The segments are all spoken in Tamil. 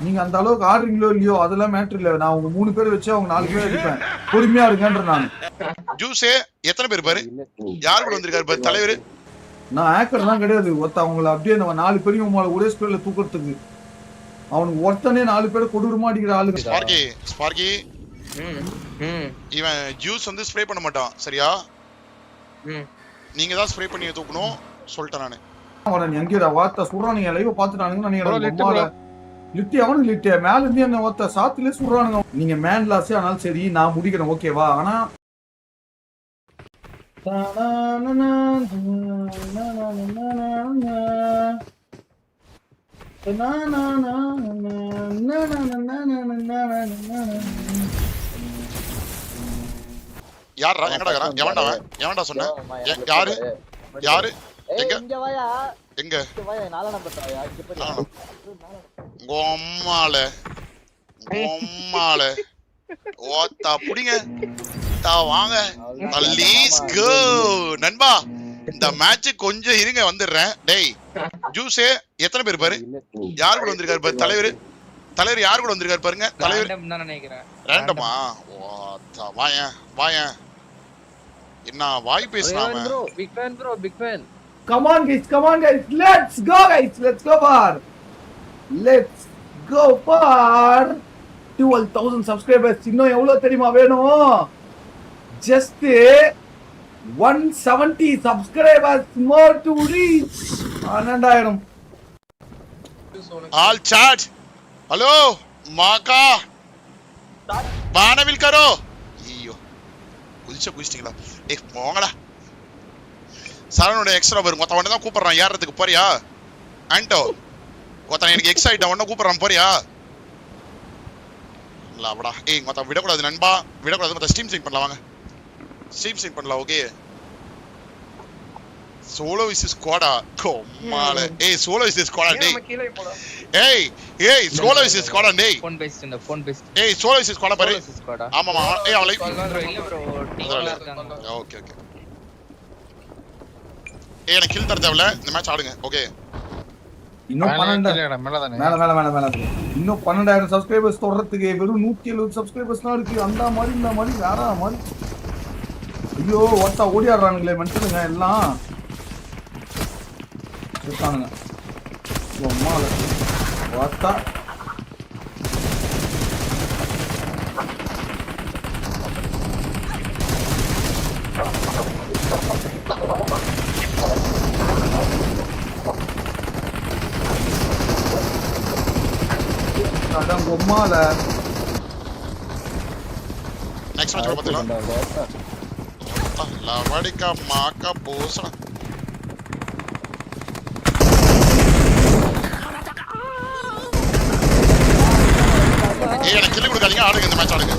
நீங்க அந்த அளவுக்கு ஆடுறீங்களோ இல்லையோ அதெல்லாம் மேட்டர் இல்ல. நான் உங்க 3 பேர் வச்சு அவங்க 4 பேர் அடிப்பேன். பொறுமையா இருங்கன்ற நான். ஜூஸே எத்தனை பேர் பாரு? யார் கூட வந்திருக்காரு பாரு தலைவர்? நான் ஹேக்கர் தான் கிடையாது. ஒருத்த அவங்கள அப்படியே நம்ம 4 பேரையும் உங்களை ஒரே ஸ்பீட்ல தூக்குறதுக்கு அவனுக்கு ஒருத்தனே 4 பேரை கொடூரமா அடிக்கிற ஆளுங்க. ஸ்பார்க்கி இவன் ஜூஸ் வந்து ஸ்ப்ரே பண்ண மாட்டான் சரியா? நீங்க தான் ஸ்ப்ரே பண்ணி தூக்கணும் சொல்லிட்டேன் நானு. அவன் எங்கேடா வார்த்தை சொல்றானுங்க லைவ் பார்த்துட்டானுங்க நீங்க லிட்டி அவனுக்கு லிட்டி மேல இருந்து என்ன ஒருத்த சாத்திலே சொல்றானுங்க. நீங்க மேன் லாஸே ஆனாலும் சரி நான் முடிக்கிறேன் ஓகேவா? ஆனா யாரா எங்கடா இருக்கறான்? எவன்டா சொன்ன? யாரு யாரு எங்க எங்க கோம்மால ஓத்தா புடிங்க தா வாங்க லெட்ஸ் கோ நண்பா. இந்த மேட்ச் கொஞ்சம் இருங்க வந்துடுறேன். டேய் ஜூஸே எத்தனை பேர் பாரு? யார் கூட வந்திருக்காரு பாரு தலைவர் யார் கூட வந்திருக்காரு பாருங்க தலைவர். ரேண்டமா? ஓத்தா வாயேன் என்ன வாய் பேசுறாங்க? Big fan come on guys let's go for 12,000 subscribers. இன்னும் எவ்வளவு தெரியுமா வேணும்? just 170 subscribers more to reach 12,000. all chat hello माका बाणविल करो ஐயோ குதிச்சிட்டீங்களா? ஏய் போங்கடா. சரவணோட எக்ஸ்ட்ரா வரும் மொத்தம் தான் கூப்பிடுறான். ஏறதுக்கு போறியா ஆண்டோ? மொத்தம் எனக்கு எக்ஸ் ஆயிட்டா ஒன்னும் கூப்பிடுறான் போறியா? இல்லடா ஏய் மொத்தம் விடக்கூடாது நண்பா விடக்கூடாது. மொத்தம் ஸ்ட்ரீம் சிங்க் பண்ணலாம் வாங்க ஸ்ட்ரீம் சிங்க் பண்ணலாம் ஓகே. சோலோ விஸ் ஸ்குவாடா கொம்மால ஏய் சோலோ விஸ் ஸ்குவாடா டேய் ஏய் சோலோ விஸ் ஸ்குவாடா டேய் ஃபோன் பேஸ்ட் ஏய் சோலோ விஸ் ஸ்குவாடா பாரு. ஆமா ஏய் அவ லைவ் இல்ல ப்ரோ டீம்ல இருக்காங்க. ஓகே ஏய் எனக்கு கில் தர தேவல இந்த மேட்ச் ஆடுங்க ஓகே. இன்னும் 12 மேல இன்னும் 12,000 சப்ஸ்கிரைபர்ஸ் தொடறதுக்கு வெறும் 170 சப்ஸ்கிரைபர்ஸ் தான் இருக்கு. அந்த மாதிரி வேற மாதிரி ஐயோ ஒருத்தா ஓடியாடுறானுங்களே மனுஷனுங்க எல்லாம் சுத்தானுங்க. அம்மால ஒருத்தா அதான் பொம்மால நெக்ஸ்ட் மேட்ச் பாத்தலாம். லவடிகா மாக்கா போஸ்டா ஏய் எனக்கு கில் கொடுக்காதீங்க ஆடுங்க இந்த மேட்ச் ஆடுங்க.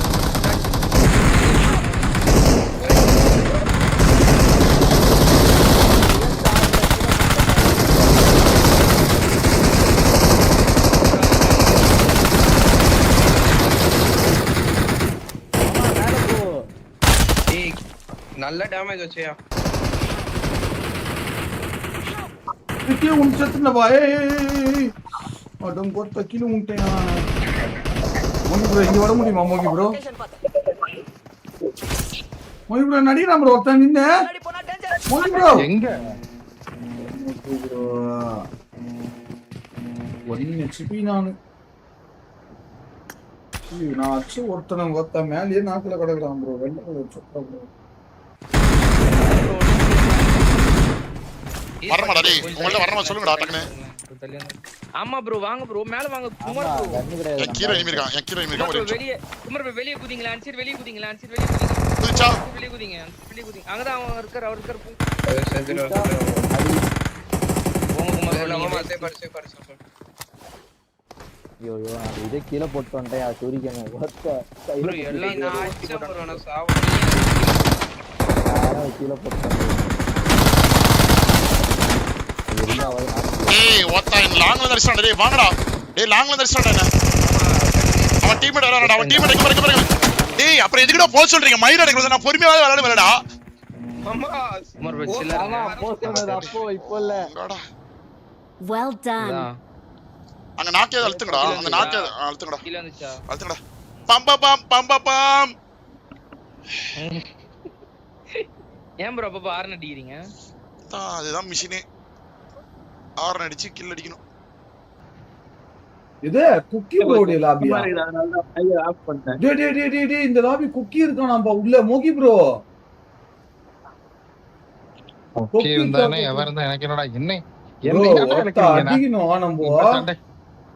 நல்ல டேமேஜ் வச்சியா கீழே உன்சத்துனவா? ஏய் அடம் போட்ட கீழே உன்ட்டேன். மோகி ப்ரோ இங்க வர முடியுமா? மோகி ப்ரோ நடிகரா ப்ரோ ஒருத்தன் நின்னு மோகி ப்ரோ எங்க ப்ரோ 1 HP நான் அச்சு ஒருத்தன் மேலேயே நாக்குல கிடக்குறான் ப்ரோ. வெள்ள கலர் சொட்டா ப்ரோ வரமாடா டேய் உங்கள்ட்ட வரமா சொல்லுங்கடா டக்குனே. ஆமா ப்ரோ வாங்க ப்ரோ மேல வாங்க குமார் ப்ரோ. என் கீழ இனிமே இருக்கான் ஒரு வெளிய குமார் ப்ரோ வெளிய குதிங்களா அன்சர் வெளிய குதிங்களா குதிச்சா வெளிய குதிங்க அங்கதான் அவன் இருக்கார் அவர் இருக்கார் போங்க குமார் ப்ரோ மாத்தே பரிசு ஐயோ நான் இதே கீழ போட்டு வந்துட்டேன் சூரிக்கங்க ஒத்த ப்ரோ எல்லாம் நான் அடிச்சு ப்ரோ நான் சாவு கீழ போட்டு ஏய் ஓத்தா இந்த லாங்ல தரிசனடா டேய் வாங்கடா டேய் லாங்ல தரிசனடா என்ன அவன் டீம்மேட் வரானடா அவன் டீம்மேட் இங்க பாருங்க டேய் அப்புறம் எதுக்குடா போல் சொல்றீங்க மயிர் அடக்குறது நான் பொறுமையா விளையாட வரடா அம்மா குமார் ப்ரோ சில்லர் போஸ் பண்ணது அப்போ இப்போ இல்ல well done அங்க நாக்கே அழுத்துங்கடா, அந்த நாக்கே அழுத்துங்கடா, கீழ வந்துச்சா அழுத்துங்கடா. பம் பம் பம் பம் பம் பம். ஏன் ப்ரோ அப்பப்ப ஆர்ன் அடிக்கிறீங்க? அதுதான் மிஷினே. ஆர்ன் அடிச்சு கில் அடிக்கணும். இது குக்கி ப்ரோடைய லாபியா? டேய் இந்த லாபி குக்கி இருக்கானாம்பா உள்ள மோகி ப்ரோ. குக்கி இருந்தானே எவன் இருந்தா எனக்கு என்னடா என்ன ப்ரோ அடிக்கணும் நம்போ.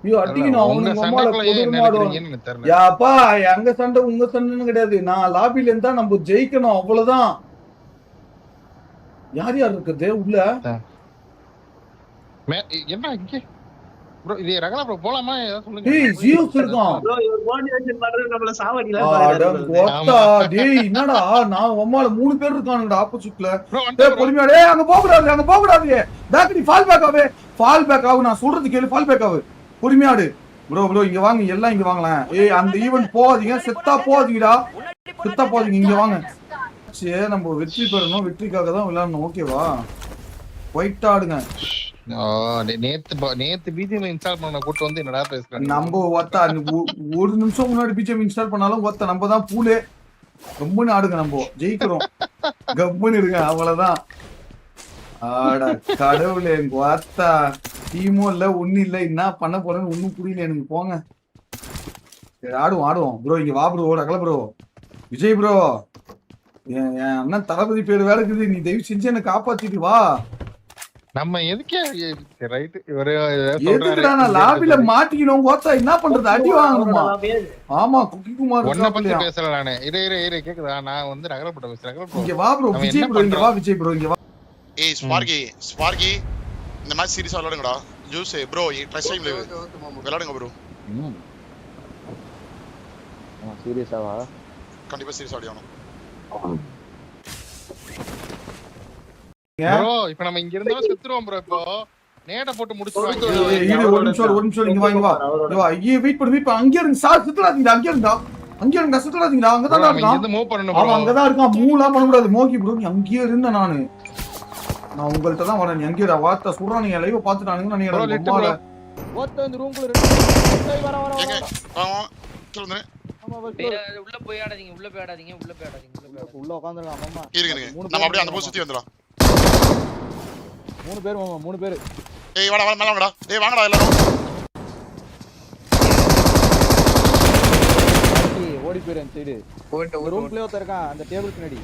ஐயோ அடிக்கணும் அவனுக்கு அம்மால கொடூரமாடுவாங்க. யாப்பா எங்க சண்டை உங்க சண்டைன்னு கிடையாது. நான் லாபில இருந்தா நம்ம ஜெயிக்கணும் அவ்வளவுதான். யார் யார் இருக்குது உள்ள? என்ன இங்க ப்ரோ இது ரகலா ப்ரோ போலாமா ஏதாவது சொல்லுங்க. டேய் ஜியோஸ் இருக்கான் ப்ரோ இவர் மோட்டிவேஷன் பண்றது நம்மள சாவடில அட கோத்தா டேய் என்னடா நான் உம்மால 3 பேர் இருக்கானுங்கடா ஆப்போசிட்ல. டேய் பொறுமையா டேய் அங்க போக கூடாது. பேக் நீ ஃபால் பேக் ஆகு நான் சொல்றது கேளு ஃபால் பேக் ஆகு. பொறுமையாடு ப்ரோ இங்க வாங்க எல்லாம் இங்க வாங்கலாம். ஏய் அந்த ஈவென்ட் போகாதீங்க செத்தா போகாதீங்கடா. இங்க வாங்க. சே நம்ம வெற்றி பெறணும் வெற்றிக்காக தான் விளையாடணும் ஓகேவா? ஒயிட் ஆடுங்க. நேத்து பிஜிஎம் இன்ஸ்டால் பண்ண கூட்டு வந்து என்னடா பேசுறேன். நம்ம ஒத்தா ஒரு நிமிஷம் முன்னாடி பிஜிஎம் இன்ஸ்டால் பண்ணாலும் ஒத்த நம்ம தான் பூலே. கம்முன்னு ஆடுங்க நம்ம ஜெயிக்கிறோம். கம்முன்னு இருங்க அவ்வளவுதான். ஆடா கடவுளே ஒத்தா டீமும் இல்ல ஒன்னும் இல்ல என்ன பண்ண போறேன்னு ஒன்னும் புரியல எனக்கு போங்க. சரி ஆடுவோம் ப்ரோ இங்க வா ப்ரோ ரகல ப்ரோ விஜய் ப்ரோ என் அண்ணன் தளபதி பேர் வேற இருக்குது. நீ தயவு செஞ்சு என்ன காப்பாத்திட்டு வா. நம்ம எதுக்கே ரைட் இவரு எதுக்குடா நான் லாபில மாட்டிக்கணும் ஓத்தா என்ன பண்றது அடி வாங்கணுமா? ஆமா குக்கி குமார் ஒன்ன பத்தி பேசல நானே. இரு கேக்குதா நான் வந்து ரகலப்பட்ட பேசுறேன். இங்க வா ப்ரோ விஜய் ப்ரோ இங்க வா விஜய் ப்ரோ இங்க வா. ஏய் ஸ்பார்கி இந்த மேட்ச் சீரியஸா விளையாடுங்கடா. Juice bro dress time live விளையாடுங்க ப்ரோ. சீரியஸாவா? கண்டிப்பா சீரியஸா ஆடியானோம். ப்ரோ இப்போ நம்ம இங்க இருந்தா செத்துறோம் ப்ரோ. இப்போ நேட போட்டு முடிச்சுவாங்க. ஒரு நிமிஷம் இங்க வா ஐயே வெயிட் பண்ணு அங்க இருங்க சார் சுத்தலாதீங்க அங்க இருங்க சுத்தலாதீங்க அங்க தான் இருக்கான். இங்க மூவ் பண்ணனும் அவன் அங்க தான் இருக்கான். மூவ்லாம் பண்ண கூடாது மோகி ப்ரோ நீ அங்கேயே இருந்த நான் உங்கள்ட்ட தான் வரேன். நீ அங்கேயே வார்த்தை சொல்றான். நீங்க லைவ் பாத்துட்டானுங்க நினைக்கிறேன். ஓத்த இந்த ரூம்க்குள்ள ரெண்டு வர ஏங்க வாங்க சொல்லுங்க. உள்ள போய் ஆடாதீங்க உள்ள உட்கார்ந்திருக்கான் மாமா. இருங்க நம்ம அப்படியே அந்த போய் சுத்தி வந்துறோம். 3 பேர் மாமா 3 பேர். ஏய் வாடா மேல வாங்கடா. ஏய் வாங்கடா எல்லாரும். ஓடி போயிரு அந்த சைடு. ரூம்க்குள்ளே ஒருத்தன் இருக்கான் அந்த டேபிள் பின்னாடி.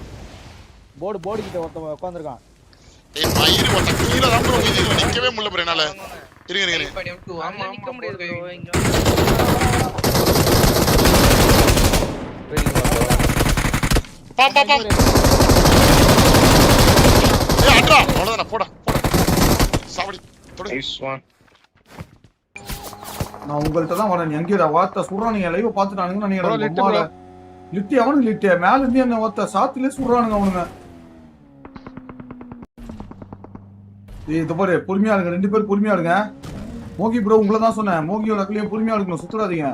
போர்டு கிட்ட ஒருத்தன் உட்கார்ந்திருக்கான். ஏய் மயிர் ஒட்ட கீழ தான் ப்ரோ வீதில நிக்கவே முடியல ப்ரோ என்னால. இருங்க ஆமா நிக்க முடியாது ப்ரோ இங்க. பம் ஏய் அட்ரா அவ்வளவுதான் போடா சாவடி தொடு. நான் உங்கள்ட்ட தான் வரேன். நீ அங்கேயே வார்த்தை சொல்றான். நீங்க லைவ் பாத்துட்டானுங்க நினைக்கிறேன். லிட்டி அவனுக்கு லிட்டி மேல இருந்து என்ன ஒத்த சாத்திலே சொல்றானுங்க அவனுங்க. இது பாரு பொறுமையா இருங்க 2 பேர் பொறுமையா இருங்க. மோகி ப்ரோ உங்களை தான் சொன்னேன். மோகியோட அக்கலையும் பொறுமையா இருக்கணும் சுத்துறாதீங்க.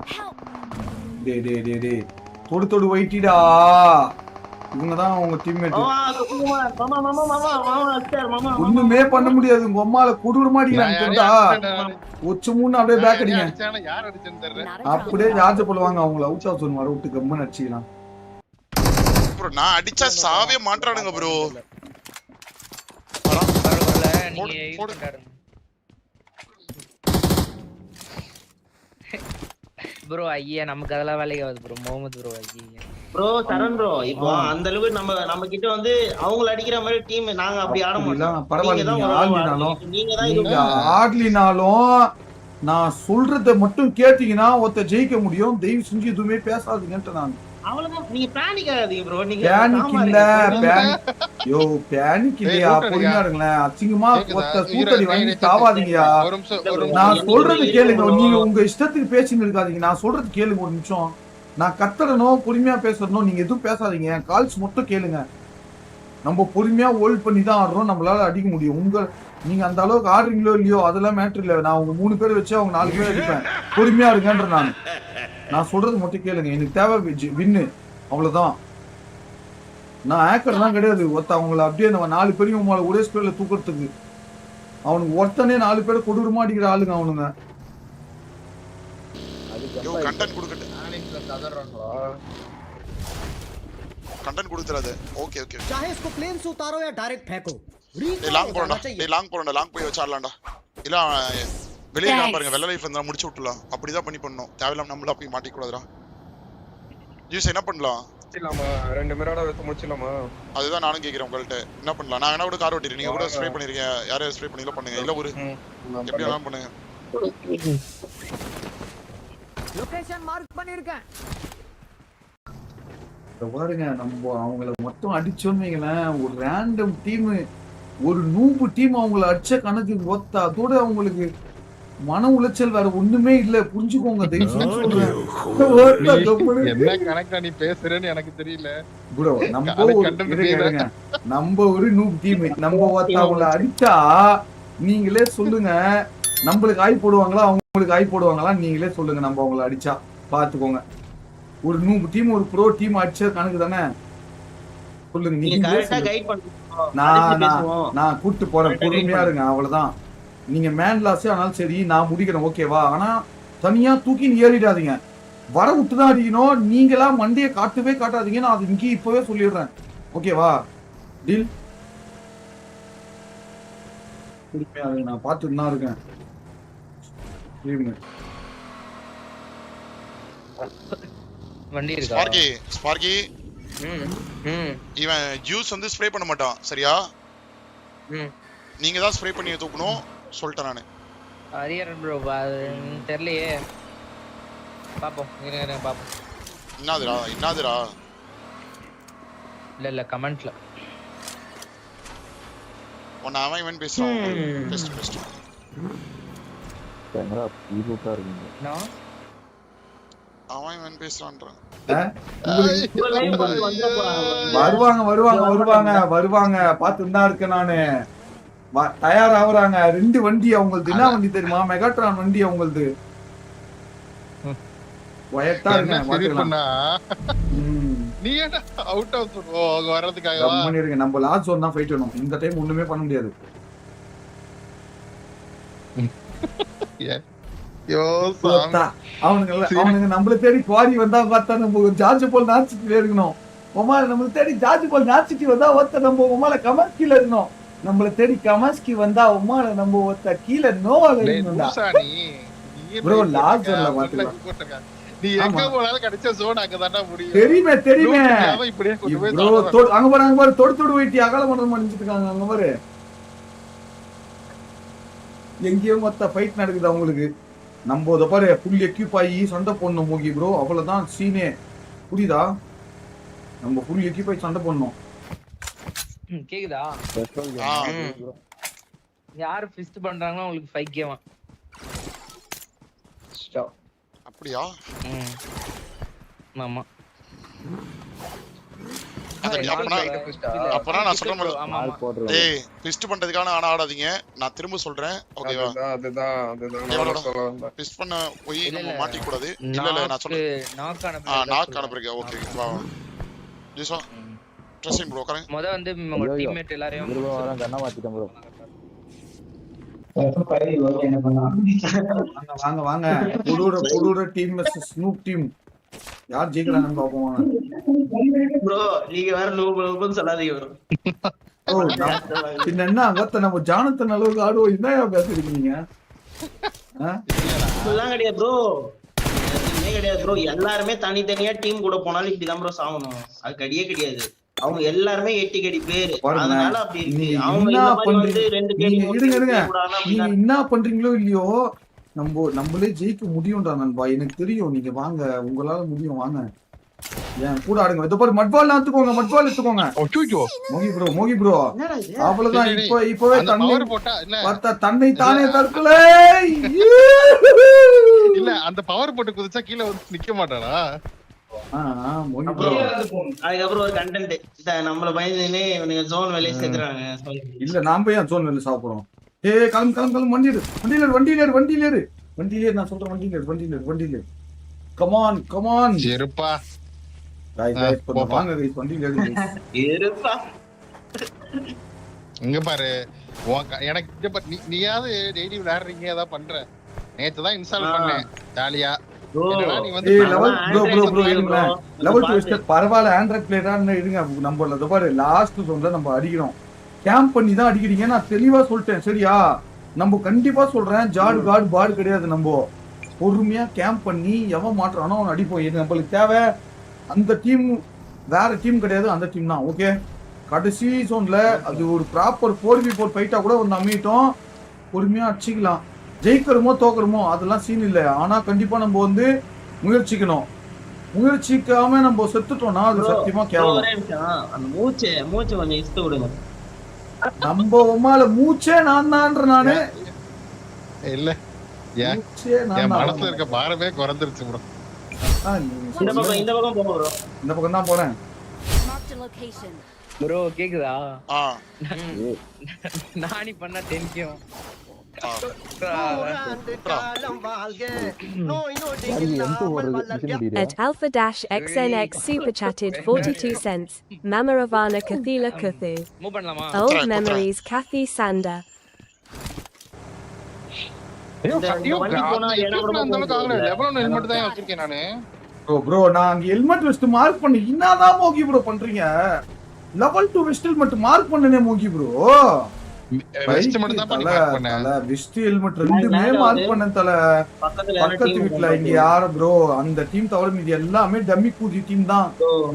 டே தொடு வைட்டிடா. இவங்கதான் உங்க டீம்மேட். ஒண்ணுமே பண்ண முடியாது. உங்க அம்மால கொடூர மாட்டீங்களா? ஒச்சு மூணு அப்படியே பேக் அடிங்க. அப்படியே சார்ஜ் பண்ணுவாங்க அவங்கள அவுட் ஆஃப் ஜோன் வர விட்டு கம்மன் அடிச்சிக்கலாம். ப்ரோ நான் அடிச்சா சாவே மாட்டறானுங்க ப்ரோ. நீங்க யூஸ் பண்ணாருங்க ப்ரோ. ஐயா நமக்கு அதெல்லாம் வேலைக்கு ஆகுது ப்ரோ. முகமது ப்ரோ ஐயா ப்ரோ சரண் ப்ரோ இப்போ அந்த அளவுக்கு நம்ம கிட்ட வந்து அவங்கள அடிக்கிற மாதிரி டீம் நாங்க அப்படி ஆட மாட்டோம். பரவாயில்ல நீங்க ஆடலினாலும் நான் சொல்றத மட்டும் கேட்டீங்கன்னா ஒருத்த ஜெயிக்க முடியும். தயவு செஞ்சு எதுவுமே பேசாதீங்கன்ட்டு நான் அவ்வளவுதான். நீங்க பேனிக் ஆகாதீங்க ப்ரோ. நீங்க பேனிக் இல்ல பேனிக் இல்லையா? பொறுமையா இருங்களேன். அசிங்கமா ஒத்த சூட்டடி வாங்கி சாவாதீங்கயா. நான் சொல்றது கேளுங்க. நீங்க உங்க இஷ்டத்துக்கு பேசின்னு இருக்காதீங்க. நான் சொல்றது கேளுங்க ஒரு நிமிஷம். நான் கத்தறணும் பொறுமையா பேசணும். நீங்க எதுவும் பேசாதீங்க. என் கால்ஸ் மட்டும் கேளுங்க. நம்ம பொறுமையா ஹோல்ட் பண்ணி தான் ஆடுறோம். நம்மளால அடிக்க முடியும். நீங்க அந்த அளவுக்கு ஆடுறீங்களோ இல்லையோ அதெல்லாம் மேட்டர் இல்ல. நான் உங்க 3 பேர் வச்சு அவங்க 4 பேர் அடிப்பேன். பொறுமையா இருங்கன்ற நான் சொல்றது மட்டும் கேளுங்க. எனக்கு தேவை வின்னு அவ்வளவுதான். நான் ஹேக்கர் தான் கிடையாது. ஒருத்த அவங்கள அப்படியே நம்ம 4 பேரையும் உங்களை ஒரே ஸ்பீட்ல தூக்கிறதுக்கு அவனுக்கு ஒருத்தனே 4 பேரை கொடூரமா அடிக்கிற ஆளுங்க அவனுங்க. யோ கண்டென்ட் கொடுக்கட்டு கண்டென்ட் கொடுத்துறாது ஓகே ஓகே चाहे इसको प्लेन से उतारो या डायरेक्ट फेंको டேய் லாங் போறடா டேய் லாங் போறடா லாங் போய் வச்சாடலாம்டா இல்ல வெளிய நான் பாருங்க வெள்ள லைஃப் இருந்தா முடிச்சு விட்டுலாம் அப்படிதான் பண்ணி பண்ணோம் தேவையில்லாம நம்மள போய் மாட்டிக்க கூடாதுடா ஜூஸ் என்ன பண்ணலாம் முடிச்சலாமா 2 மிராடா வெச்சு முடிச்சலாமா அதுதான் நானும் கேக்குறேன் உங்கள்ட்ட என்ன பண்ணலாம் நான் என்ன கூட கார் ஓட்டிறேன் நீங்க கூட ஸ்ப்ரே பண்ணிருக்கீங்க யாரே ஸ்ப்ரே பண்ணீங்களோ பண்ணுங்க இல்ல ஒரு எப்படி வேணாலும் பண்ணுங்க லொகேஷன் மார்க் பண்ணிருக்கேன் பாருங்க நம்ம அவங்கள மொத்தம் அடிச்சோன்னு வைங்களேன் ஒரு ரேண்டம் டீம் ஒரு நூபு டீம் அவங்கள அடிச்ச கணக்கு ஒத்தா அதோட அவங்களுக்கு மன உளைச்சல் வேற ஒண்ணுமே இல்ல புரிஞ்சுக்கோங்க தயவு செஞ்சு சொல்றேன் என்ன கணக்கா நீ பேசுறேன்னு எனக்கு தெரியல ப்ரோ நம்ம ஒரு நூபு டீம் நம்ம ஒத்த அவங்கள அடிச்சா நீங்களே சொல்லுங்க நம்மளுக்கு ஆய் போடுவாங்களா அவங்களுக்கு ஆய் போடுவாங்களா நீங்களே சொல்லுங்க நம்ம அவங்கள அடிச்சா பாத்துக்கோங்க ஒரு நூபு டீம் ஒரு ப்ரோ டீம் அடிச்ச கணக்கு தானே சொல்லுங்க நீங்க நான் கூட்டு போறேன் பொறுமையா இருங்க அவ்வளவுதான் நீங்க மேன் லாஸே ஆனாலும் சரி நான் முடிக்கிறேன் ஓகேவா ஆனா தனியா தூக்கி ஏறிடாதீங்க வர விட்டுதான் அடிக்கணும் நீங்களா மண்டையை காட்டவே காட்டாதீங்க நான் அது இங்கே இப்பவே சொல்லிடுறேன் ஓகேவா டீல் பொறுமையா இருங்க நான் பார்த்துட்டு தான் இருக்கேன் வண்டி இருக்கா ஸ்பார்க்கி ஸ்பார்க்கி இவன் ஜூஸ் வந்து ஸ்ப்ரே பண்ண மாட்டான் சரியா நீங்க தான் ஸ்ப்ரே பண்ணி தூக்கணும் சொல்லிட்டேன் நானு ஹரியர் ப்ரோ தெரியலையே பாப்போம் இருங்க பாப்போம் என்னதுடா இல்ல கமெண்ட்ல ஒன்னு அவன் இவன் பேசுறான் பெஸ்ட் கேமரா ஈலூட்டா இருக்கீங்க நான் அவன் இவன் பேசுறான்றான் வருவாங்க பாத்துதான் இருக்கேன் நானு தயாராகிறாங்க 2 வண்டி அவங்களுக்கு என்ன வண்டி தெரியுமா மெகாட்ரான் வண்டி அவங்களுக்கு நீ என்ன அவுட் ஆஃப் வர்றதுக்காக நம்ம லாஸ்ட் ஜோன் தான் ஃபைட் பண்ணணும் இந்த டைம் ஒண்ணுமே பண்ண முடியாது அவனுங்க நம்மள தேடி குவாரி வந்தா பார்த்தா நம்ம ஜார்ஜ் போல் நாச்சிட்டு இருக்கணும் உமால நம்மள தேடி ஜார்ஜ் போல் நாச்சிட்டு வந்தா ஒருத்த நம்ம உமால கமஸ்கில இருக்கணும் நம்மள தேடி கமஸ்கி வந்தா உமால நம்ம ஒருத்த கீழே நோவால இருக்கணும்டா ப்ரோ லாஸ்ட்ல மாட்டலாம் நீ எங்க போனாலும் கிடைச்ச ஜோன் அங்கதான்டா முடியும் தெரியுமே இப்படியே கொண்டு போய் ப்ரோ அங்க பாரு தொடு வெட்டி அகல பண்ண முடிஞ்சிட்டு இருக்காங்க அங்க பாரு எங்கேயோ மொத்த ஃபைட் நடக்குது அவங்களுக்கு நம்ம இதை பாரு ஃபுல் எக்யூப் ஆகி சண்டை போடணும் மோகி ப்ரோ அவ்வளவுதான் சீனே புரியுதா நம்ம ஃபுல் எக்யூப் ஆகி சண்டை போடணும் கேக்குதா யார் ஃபிஸ்ட் பண்றாங்களோ உங்களுக்கு 5 கேவா அப்படியா ஆமா அப்பனா நான் சொல்ற மாதிரி டேய் ஃபிஸ்ட் பண்றதுக்கான ஆனா ஆடாதீங்க நான் திரும்ப சொல்றேன் ஓகேவா அதுதான் ஃபிஸ்ட் பண்ண போய் நம்ம மாட்டிக்க கூடாது இல்ல நான் சொல்றேன் நாக் அனுப்புறீங்க ஓகே வா ஜீசா ட்ரெஸ்ஸிங் ப்ரோ கரெக்ட் முத வந்து உங்க டீம்மேட் எல்லாரையும் ப்ரோ வர கண்ணா மாத்திட்டேன் ப்ரோ வாங்க புடுற டீம் ஸ்னூப் டீம் யார் ஜெயிக்கிறாங்கன்னு பாப்போம் ப்ரோ நீங்க வேற நூபன் சொல்லாதீங்க ப்ரோ பின்ன என்ன அங்கத்த நம்ம ஜானத்தன் அளவுக்கு ஆடுவோம் என்ன பேசுறீங்க இதெல்லாம் கிடையாது ப்ரோ கிடையாது ப்ரோ எல்லாருமே தனித்தனியா டீம் கூட போனாலும் இப்படிதான் ப்ரோ சாகணும் அது கிடையாது அவங்க எல்லாருமே 8 கடி பேர் அதனால அப்படி இருக்கு அவங்க இந்த மாதிரி வந்து 2 கடி நீங்க என்ன பண்றீங்களோ இல்லையோ நம்மளே ஜெயிக்க முடியும்டா நண்பா எனக்கு தெரியும் நீங்க வாங்க உங்களால முடியும் வாங்க ஏன் கூட ஆடுங்க இத பாரு மட்பால் எடுத்துக்கோங்க மோகி ப்ரோ அவ்வளவுதான் இப்பவே தன்னை தானே தற்கொலை இல்ல அந்த பவர் போட்டு குதிச்சா கீழே வந்து நிக்க மாட்டானா அதுக்கப்புறம் ஒரு கண்டென்ட் நம்மள பயந்துனே இவனுங்க ஜோன் வெளியே சேர்த்துறாங்க இல்ல நாம ஏன் ஜோன் வெளியே சாப்பிடுறோம் கிளம்பு வண்டியில நான் சொல்றேன் வண்டியில கமான் செருப்பா வாங்க கைஸ் வண்டியில இருப்பா இங்க பாரு எனக்கு நீயாவது டெய்லி விளையாடுறீங்க ஏதாவது பண்ற நேத்து தான் இன்ஸ்டால் பண்ணேன் ஜாலியா Bro, என்னடா நீ வந்து ஏய் level bro Android bro player இருங்க. bro. லெவல் பாத்து. 2 பரவாயில்ல ஆண்ட்ராய்ட் பிளேயரா இருங்க. நம்ம இந்த பாரு லாஸ்ட் ஜோன்ல நம்ம அடிக்கிறோம். கேம்ப் பண்ணி தான் அடிக்கிறீங்க. நான் தெளிவா சொல்லிட்டேன் சரியா? நம்ம கண்டிப்பா சொல்றேன் ஜாடு கார்டு பாடு கிடையாது. நம்ம பொறுமையா கேம்ப் பண்ணி எவன் மாட்டுறானோ அவன் அடிப்போம். இது நம்மளுக்கு தேவை. அந்த டீம் வேற டீம் கிடையாது, அந்த டீம் தான். ஓகே, கடைசி ஜோன்ல அது ஒரு ப்ராப்பர் 4v4 ஃபைட்டா கூட வந்து அமையிட்டோம். பொறுமையா அடிச்சுக்கலாம். ஜெயிக்கிறோமோ தோக்குறோமோ அதெல்லாம் சீன் இல்லை. ஆனா கண்டிப்பா நம்ம வந்து முயற்சிக்கணும். முயற்சிக்காம நம்ம செத்துட்டோம்னா அது சத்தியமா கேவலம். ஒரே நிமிஷம். அந்த மூச்சு கொஞ்சம் இழுத்து விடுங்க. நம்ம உமால மூச்சே நான் தான்ற நானு. இல்ல ஏன் மூச்சே நான் என் தான். மனசுல இருக்க பாரமே குறைஞ்சிருச்சு ப்ரோ. இந்த பக்கம் போங்க ப்ரோ. இந்த பக்கம் தான் போறேன். ப்ரோ கேக்குதா? ஆ நானி பண்ணா tension. At Alpha Dash XNX super chatted 42 cents. Mamaravana Kathila Kuthu. Move பண்ணலாமா? Old memories Kathy Sander. இந்த வண்டி போனா அந்த அளவுக்கு ஆகல. லெவல் 1 ஹெல்மெட் தான் வச்சிருக்கேன் நானு. ப்ரோ நான் அங்க ஹெல்மெட் வெஸ்ட் மார்க் பண்ணி என்னதான் மோகி ப்ரோ பண்றீங்க? லெவல் 2 வெஸ்ட் ஹெல்மெட் மார்க் பண்ணனே மோகி ப்ரோ. வெஸ்ட் மட்டும் தான் பண்ணி மார்க் பண்ணேன். வெஸ்ட் ஹெல்மெட் ரெண்டுமே மார்க் பண்ணேன் தல. பக்கத்து வீட்ல இங்க யாரு ப்ரோ? அந்த டீம் தவிர மீதி எல்லாமே டம்மி கூதி டீம் தான்.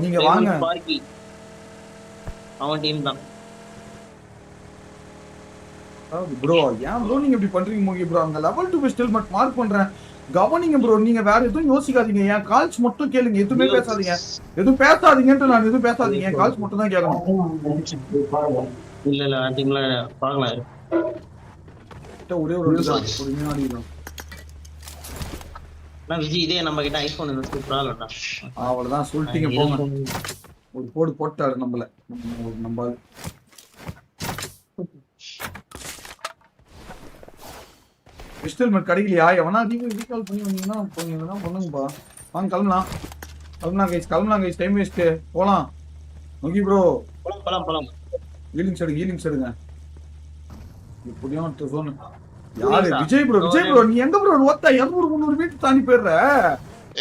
நீங்க வாங்க. அவன் டீம் தான். ப்ரோ ஏன் ப்ரோ நீங்க இப்படி பண்றீங்க மோகி ப்ரோ? அங்க லெவல் 2 வெஸ்ட் ஹெல்மெட் மார்க் பண்றேன். கவனிங்க ப்ரோ. நீங்க வேற எதுவும் யோசிக்காதீங்க. என் கால்ஸ் மட்டும் கேளுங்க. எதுவுமே பேசாதீங்க. எதுவும் பேசாதீங்கன்ட்டு நான் எதுவும் பேசாதீங்க. என் கால்ஸ் மட்டும் தான் கேட்கணும். இல்ல டீம்ல பார்க்கலாம். ஒரே ஒரு பொறுமையா அடிக்கலாம். நான் விஜய் இதே நம்ம கிட்ட ஐபோன் இருக்கு. சூப்பரா இல்லடா. அவ்வளவுதான் சொல்லிட்டீங்க போங்க. ஒரு போடு போட்டாரு நம்மள. நம்ம பிஸ்டல் கிடைக்கலையா? எவனா ரீகால் பண்ணி வந்தீங்கன்னா பண்ணுங்கப்பா. வாங்க கிளம்பலாம் கைஸ். Time waste. போலாம் ஓகே ப்ரோ. போலாம். ஹீலிங்ஸ் எடுங்க. இப்படியும் ஜோன் யாரு? விஜய் ப்ரோ நீ எங்க ப்ரோ? ஒத்த 200-300 மீட்டர் தாண்டி போயிடுற.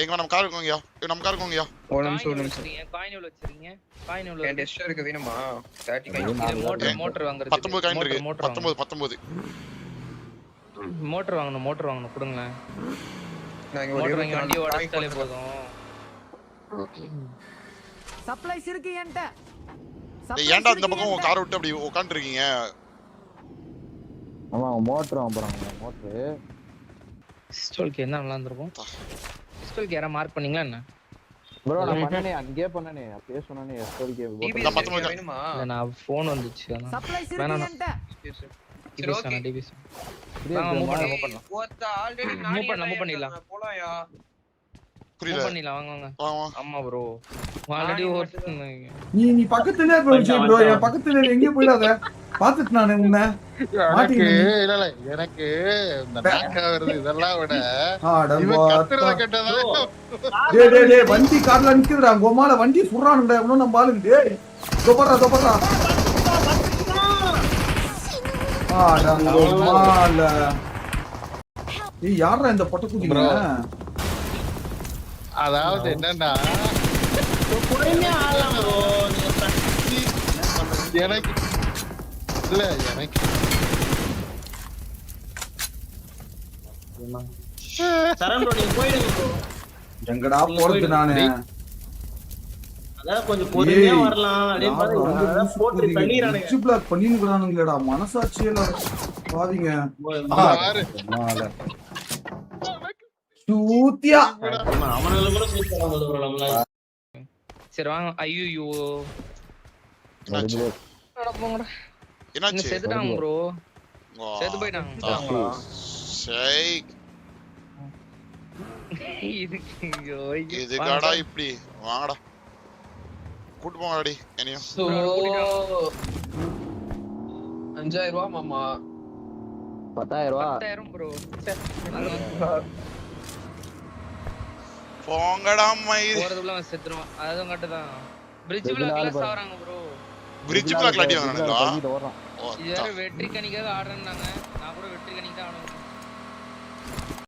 எங்க நம்ம கார் இருக்கோங்கயா. நம்ம கார் இருக்கோங்கயா. ஒரு நிமிஷம் காயின் எவ்வளவு வச்சிருக்கீங்க? காயின் எவ்வளவு? என் டெஸ்ட் இருக்கு வேணுமா? 30 காயின். மோட்டர் வாங்குறது. 19 காயின் இருக்கு. 19 மோட்டர் வாங்கணும் கொடுங்க. நான் இங்க மோட்டர் ஒரு வாங்கி வண்டி ஓடச்சாலே போதும். சப்ளைஸ் இருக்கு என்கிட்ட. ஏன்டா இந்த பக்கம் கார் விட்டு அப்படி உட்கார்ந்து இருக்கீங்க? ஆமா மோட்டர் வாங்குறாங்க. மோட்டர் பிஸ்டலுக்கு என்ன நல்லா இருந்திருக்கும்? பிஸ்டலுக்கு யாரா மார்க் பண்ணீங்களா என்ன? ப்ரோ நான் பண்ணனே அங்கே பண்ணனே. அப்படியே சொன்னனே எஸ்டோல்கே நான் 19 வேணுமா? நான் ஃபோன் வந்துச்சு. சப்ளைஸ் இருக்கு என்கிட்ட. சரி ஓகே. டிவிஸ் மூவ் பண்ணலாம். ஓத்த ஆல்ரெடி மூவ் பண்ணிடலாம். போலாம்யா. புரியல. பண்ணிடலாம் வாங்க. வாங்க. ஆமா ப்ரோ. ஆல்ரெடி நீ பக்கத்துலயே இருக்க விஜய் ப்ரோ. என் பக்கத்துல எங்கேயும் போயிடாத. பாத்துட்டு நானு உன்னை எனக்கு இந்த நாக்கா வருது. இதெல்லாம் விட ஆட இவன் கத்துறத கேட்டதா. டேய் வண்டி கார்ல நிக்குதுடா. கோமால வண்டி சுறானுடா. எவனோ நம்ம ஆளுங்க. டேய் தோபறா. ஆடா கோமால. ஏய் யாரா இந்த பொட்ட குதிங்க? அதாவது என்னன்னா பொறுமையா ஆடலாம் ப்ரோ. எனக்கு இல்ல எனக்கு சரண் ப்ரோ நீங்க போயிடுங்க ப்ரோ. எங்கடா போறது நானு? அதான் கொஞ்சம் பொறுமையா வரலாம். அதே மாதிரி போட்டு தள்ளிரானுங்க. சுவிட்ச் பிளாக் பண்ணிங்கறானுங்கடா. மனசாட்சியல பாவிங்க. பாரு. சூத்தியா அவனால கூட சூப்பரா ப்ரோ நம்மள. சரி வாங்க. ஐயோ என்னாச்சு? செத்துட்டாங்க ப்ரோ. செத்து போயிட்டாங்க. சை இதுகாடா இப்படி வாங்கடா. கூட்டு போங்கடாடி என்னையும். 5000 ரூபாய் மாமா. 10000 ரூபாய். 10,000 ப்ரோ. போங்கடா மயிர். போறதுக்குள்ள செத்துறோம். அதுவும் கரெக்ட் தான். பிரிட்ஜ் பிளாக்ல சாவறாங்க ப்ரோ. பிரிட்ஜ் பிளாக்ல அடி வாங்குறானுங்களா? ஓடுறான். இது வேற வெற்றி கணிக்காக ஆடுறாங்க. நான் கூட வெற்றி கணிக்கு தான் ஆடுறேன்.